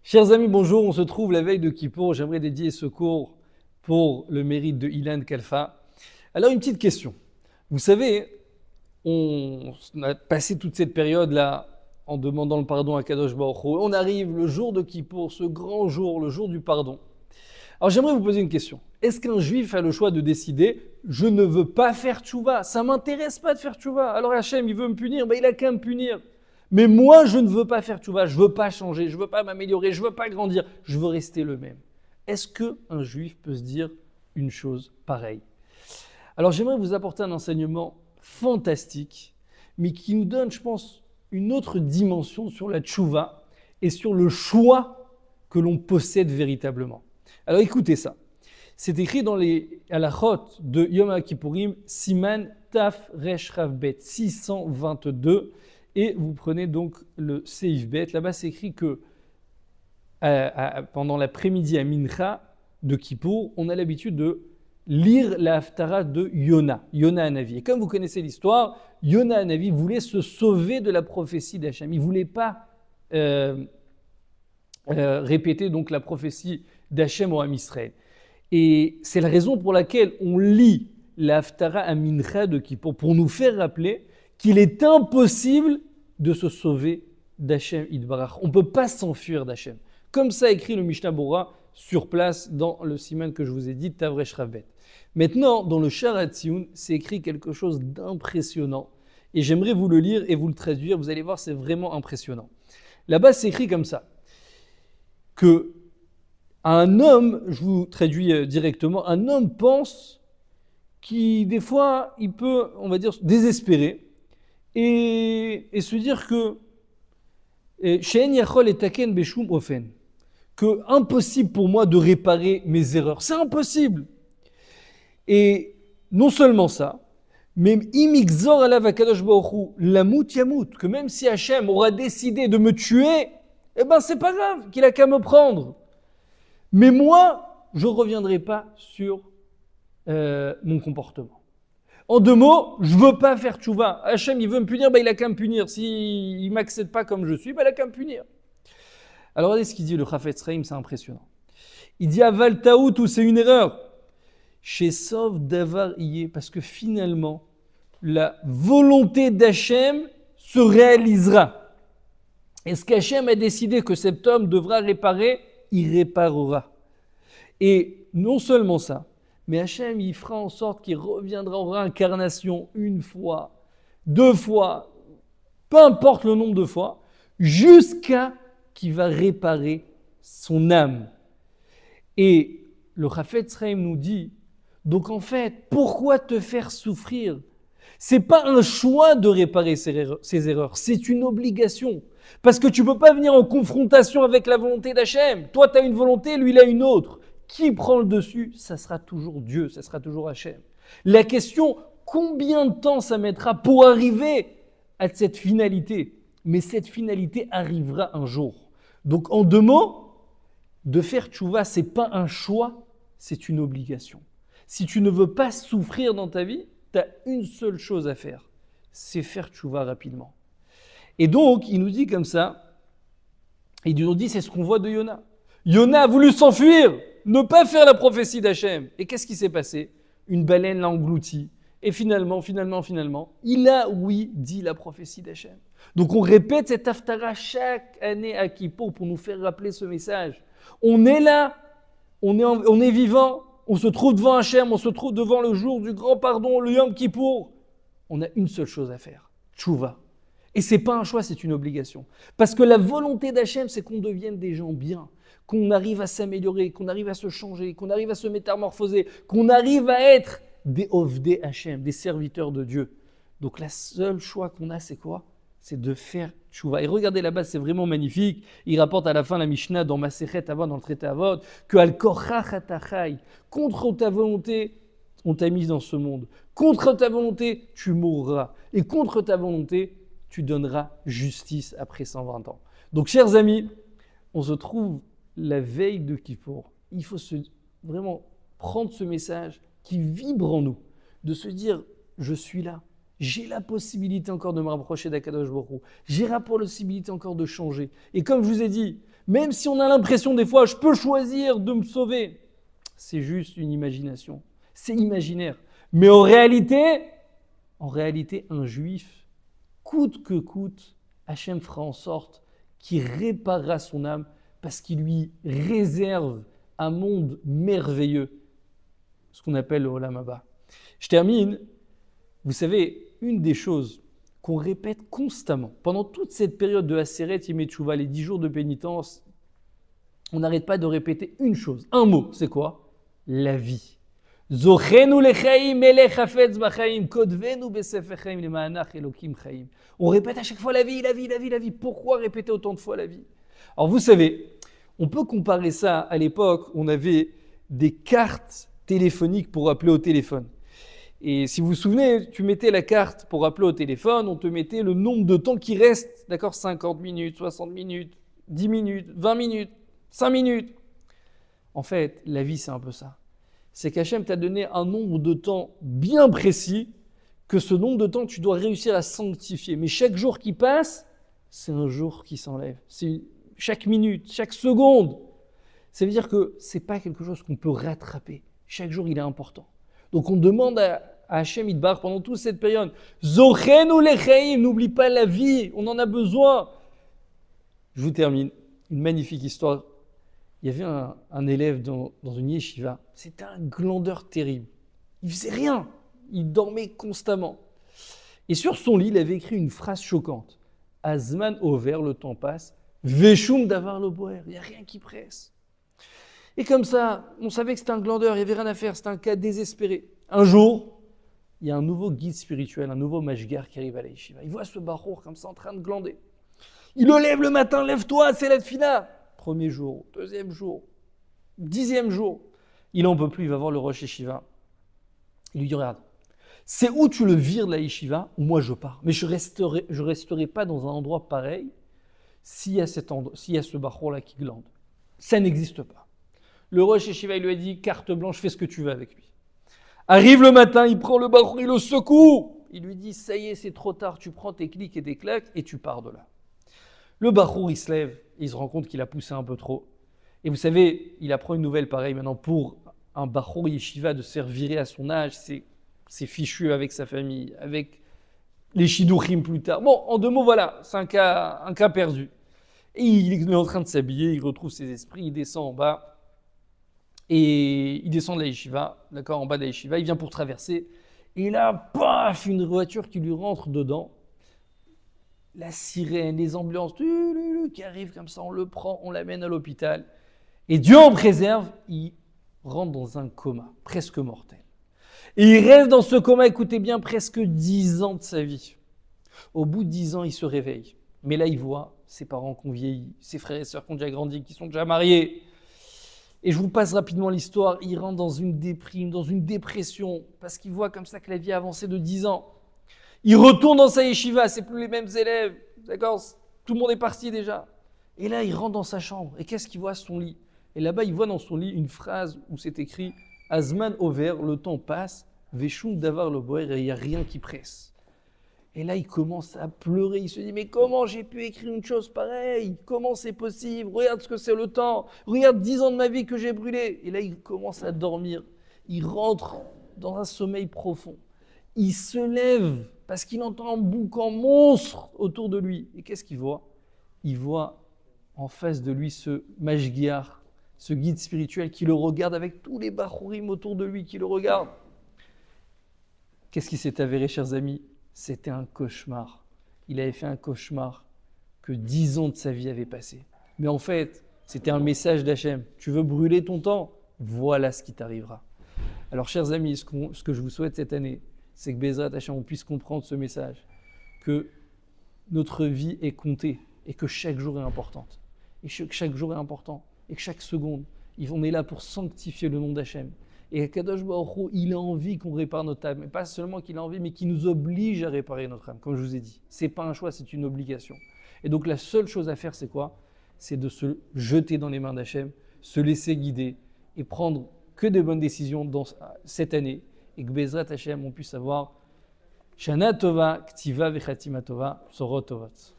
Chers amis, bonjour, on se trouve la veille de Kippour. J'aimerais dédier ce cours pour le mérite de Ilan Kalfa. Alors une petite question. Vous savez, on a passé toute cette période-là en demandant le pardon à Kadosh Baruch Hu. On arrive le jour de Kippour, ce grand jour, le jour du pardon. Alors j'aimerais vous poser une question. Est-ce qu'un juif a le choix de décider « je ne veux pas faire tchouva, ça ne m'intéresse pas de faire tchouva. Alors Hachem, il veut me punir, il a qu'à me punir. Mais moi, je ne veux pas faire tchouva, je ne veux pas changer, je ne veux pas m'améliorer, je ne veux pas grandir, je veux rester le même. » Est-ce qu'un juif peut se dire une chose pareille? Alors j'aimerais vous apporter un enseignement fantastique, mais qui nous donne, je pense, une autre dimension sur la tchouva et sur le choix que l'on possède véritablement. Alors écoutez ça. C'est écrit dans les halachot de Yom Kippourim, Siman Taf Resh Rav Bet 622, et vous prenez donc le Seif Bet. Là-bas, c'est écrit que pendant l'après-midi à Mincha de Kippour, on a l'habitude de lire la Haftara de Yona Hanavi. Et comme vous connaissez l'histoire, Yona Hanavi voulait se sauver de la prophétie d'Hachem. Il ne voulait pas répéter donc la prophétie d'Hachem au Ham Israël. Et c'est la raison pour laquelle on lit la Haftara à Mincha de Kippour, pour nous faire rappeler qu'il est impossible de se sauver d'Hachem Yitbarach. On ne peut pas s'enfuir d'Hachem. Comme ça écrit le Mishnah Bora sur place dans le siman que je vous ai dit, Tavresh Rav Bet. Maintenant, dans le Sha'ar HaTziyun, c'est écrit quelque chose d'impressionnant. Et j'aimerais vous le lire et vous le traduire. Vous allez voir, c'est vraiment impressionnant. Là-bas, c'est écrit comme ça. Que un homme, je vous traduis directement, un homme pense qui, des fois, il peut, on va dire, désespérer et se dire que She'en yachol etaken beshum ofen, que impossible pour moi de réparer mes erreurs. C'est impossible. Et non seulement ça, mais imikzor alav hakadosh baruch hu lamut yamut, que même si Hachem aura décidé de me tuer, eh ben c'est pas grave, qu'il a qu'à me prendre. Mais moi, je ne reviendrai pas sur mon comportement. En deux mots, je ne veux pas faire tchouva. Hachem, il veut me punir, il a qu'à me punir. S'il ne m'accepte pas comme je suis, il a qu'à me punir. Alors regardez ce qu'il dit, le Chafetz Chaim, c'est impressionnant. Il dit aval taout, ou c'est une erreur. Chez Sov davar iye, parce que finalement, la volonté d'Hachem se réalisera. Est-ce qu'Hachem a décidé que cet homme devra réparer? Il réparera. Et non seulement ça, mais Hachem, il fera en sorte qu'il reviendra en réincarnation une fois, deux fois, peu importe le nombre de fois, jusqu'à qu'il va réparer son âme. Et le Chafetz Chaim nous dit, donc en fait, pourquoi te faire souffrir? C'est pas un choix de réparer ses erreurs, c'est une obligation. Parce que tu ne peux pas venir en confrontation avec la volonté d'Hachem. Toi, tu as une volonté, lui, il a une autre. Qui prend le dessus? Ça sera toujours Dieu, ça sera toujours Hachem. La question, combien de temps ça mettra pour arriver à cette finalité? Mais cette finalité arrivera un jour. Donc, en deux mots, de faire tchouva, ce n'est pas un choix, c'est une obligation. Si tu ne veux pas souffrir dans ta vie, tu as une seule chose à faire, c'est faire tchouva rapidement. Et donc, il nous dit comme ça, il nous dit, c'est ce qu'on voit de Yona. Yona a voulu s'enfuir, ne pas faire la prophétie d'Hachem. Et qu'est-ce qui s'est passé? Une baleine l'a englouti. Et finalement, il a, oui, dit la prophétie d'Hachem. Donc, on répète cette haftara chaque année à Kippour pour nous faire rappeler ce message. On est là, on est vivant, on se trouve devant Hachem, on se trouve devant le jour du grand pardon, le Yom Kippour. On a une seule chose à faire, tchouva. Et ce n'est pas un choix, c'est une obligation. Parce que la volonté d'Hachem, c'est qu'on devienne des gens bien, qu'on arrive à s'améliorer, qu'on arrive à se changer, qu'on arrive à se métamorphoser, qu'on arrive à être des Ovdei Hachem, des serviteurs de Dieu. Donc la seule choix qu'on a, c'est quoi? C'est de faire tchouva. Et regardez là-bas, c'est vraiment magnifique. Il rapporte à la fin la Mishnah dans Masechet Avot, dans le traité Avot, que Al Korach Atachai, contre ta volonté, on t'a mis dans ce monde. Contre ta volonté, tu mourras. Et contre ta volonté, tu donneras justice après 120 ans. Donc, chers amis, on se trouve la veille de Kippour. Il faut vraiment prendre ce message qui vibre en nous, de se dire, je suis là, j'ai la possibilité encore de me rapprocher d'Akadosh Baruch Hu, j'ai la possibilité encore de changer. Et comme je vous ai dit, Même si on a l'impression des fois, je peux choisir de me sauver. C'est juste une imagination. C'est imaginaire. Mais en réalité, un juif, coûte que coûte, Hachem fera en sorte qu'il réparera son âme parce qu'il lui réserve un monde merveilleux, ce qu'on appelle le Olam Haba. Je termine. Vous savez, une des choses qu'on répète constamment pendant toute cette période de Aseret Yemei Teshuvah, les 10 jours de pénitence, on n'arrête pas de répéter une chose, un mot, c'est quoi? La vie. Zochenu lechaim melech hafetz bachaim kodvenu besefer chaim lemanach elokim chaim. On répète à chaque fois la vie, la vie, la vie, la vie. Pourquoi répéter autant de fois la vie? Alors vous savez, on peut comparer ça à l'époque, on avait des cartes téléphoniques pour appeler au téléphone. Et si vous vous souvenez, tu mettais la carte pour appeler au téléphone, on te mettait le nombre de temps qui reste, d'accord, 50 minutes, 60 minutes, 10 minutes, 20 minutes, 5 minutes. En fait, la vie, c'est un peu ça. C'est qu'Hachem t'a donné un nombre de temps bien précis, que ce nombre de temps, tu dois réussir à sanctifier. Mais chaque jour qui passe, c'est un jour qui s'enlève. C'est chaque minute, chaque seconde. Ça veut dire que ce n'est pas quelque chose qu'on peut rattraper. Chaque jour, il est important. Donc on demande à Hachem Yitbarach pendant toute cette période, Zochenu lechaim, n'oublie pas la vie, on en a besoin. Je vous termine, une magnifique histoire. Il y avait un élève dans une yeshiva, c'était un glandeur terrible. Il faisait rien, il dormait constamment. Et sur son lit, il avait écrit une phrase choquante. Azman over, le temps passe, Veshum davar lo boer, il n'y a rien qui presse. Et comme ça, on savait que c'était un glandeur, il n'y avait rien à faire, c'était un cas désespéré. Un jour, il y a un nouveau guide spirituel, un nouveau mashgar qui arrive à la yeshiva. Il voit ce bachour comme ça en train de glander. Il le lève le matin, lève-toi, c'est la tfila. Premier jour, deuxième jour, 10e jour. Il n'en peut plus, il va voir le rosh yeshiva. Il lui dit, regarde, c'est où tu le vires de la yeshiva ou moi je pars. Mais je resterai pas dans un endroit pareil s'il y a ce bachour-là qui glande. Ça n'existe pas. Le rosh yeshiva, il lui a dit, carte blanche, fais ce que tu veux avec lui. Arrive le matin, il prend le bachour, il le secoue. Il lui dit, ça y est, c'est trop tard, tu prends tes clics et tes claques et tu pars de là. Le bachour, il se lève, et il se rend compte qu'il a poussé un peu trop. Et vous savez, il apprend une nouvelle pareille maintenant pour un bachour yeshiva de se faire virer à son âge, c'est fichu avec sa famille, avec les shidduchim plus tard. Bon, en 2 mots, voilà, c'est un cas perdu. Et il est en train de s'habiller, il retrouve ses esprits, il descend en bas. Et il descend de la yeshiva, d'accord, en bas de la yeshiva, il vient pour traverser. Et là, paf, une voiture qui lui rentre dedans. La sirène, les ambulances qui arrivent comme ça, on le prend, on l'amène à l'hôpital. Et Dieu en préserve, il rentre dans un coma, presque mortel. Et il reste dans ce coma, écoutez bien, presque 10 ans de sa vie. Au bout de 10 ans, il se réveille. Mais là, il voit ses parents qui ont vieilli, ses frères et sœurs qui ont déjà grandi, qui sont déjà mariés. Et je vous passe rapidement l'histoire. Il rentre dans une déprime, dans une dépression, parce qu'il voit comme ça que la vie a avancé de 10 ans. Il retourne dans sa yeshiva, c'est plus les mêmes élèves, d'accord, tout le monde est parti déjà. Et là, il rentre dans sa chambre. Et qu'est-ce qu'il voit à son lit? Et là-bas, il voit dans son lit une phrase où c'est écrit « Azman over, le temps passe, Veshum davar lo boer, et il n'y a rien qui presse. » Et là, il commence à pleurer. Il se dit, mais comment j'ai pu écrire une chose pareille? Comment c'est possible? Regarde ce que c'est le temps. Regarde 10 ans de ma vie que j'ai brûlé. Et là, il commence à dormir. Il rentre dans un sommeil profond. Il se lève parce qu'il entend un boucan monstre autour de lui. Et qu'est-ce qu'il voit? Il voit en face de lui ce mashgiar, ce guide spirituel qui le regarde avec tous les bachourim autour de lui qui le regardent. Qu'est-ce qui s'est avéré, chers amis? C'était un cauchemar. Il avait fait un cauchemar que 10 ans de sa vie avaient passé. Mais en fait, c'était un message d'Hachem. Tu veux brûler ton temps? Voilà ce qui t'arrivera. Alors, chers amis, ce que je vous souhaite cette année, c'est que Bezrat Hachem, on puisse comprendre ce message, que notre vie est comptée et que chaque jour est importante. Et que chaque jour est important. Et que chaque seconde, on est là pour sanctifier le nom d'Hachem. Et Kadosh Baruch Hu, il a envie qu'on répare notre âme. Et pas seulement qu'il a envie, mais qu'il nous oblige à réparer notre âme, comme je vous ai dit. Ce n'est pas un choix, c'est une obligation. Et donc la seule chose à faire, c'est quoi? C'est de se jeter dans les mains d'Hachem, se laisser guider et prendre que des bonnes décisions dans cette année. Et que Bezrat Hachem, on puisse avoir Shana Tova, Ktiva Vechatima Tova, Sorot Tovat.